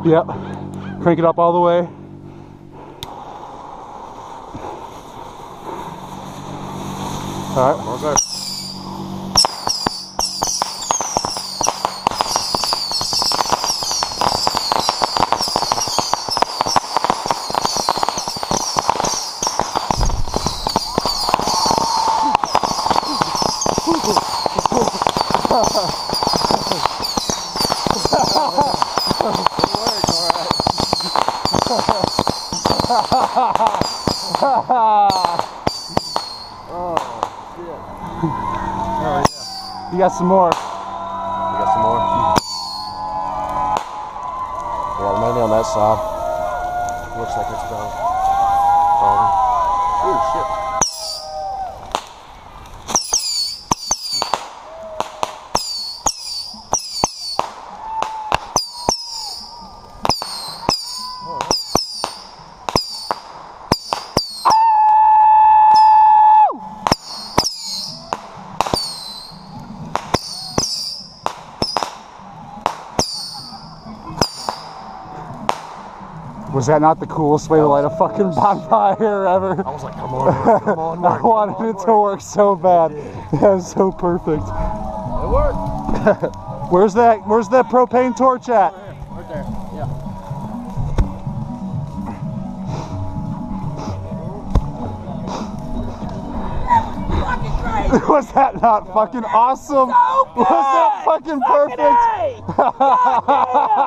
Yep. Crank it up all the way. All right. Okay. You got some more. You got some more? Yeah, maybe on that side. Looks like it's done. Oh shit. Was that not the coolest way to light a fucking bonfire ever? I was like, come on, Mark, come on, Mark. I wanted it to work so bad. That was so perfect. It worked. Where's that propane torch at? Right there. Yeah. Was that not fucking awesome? So good! Was that fucking perfect? Fucking A!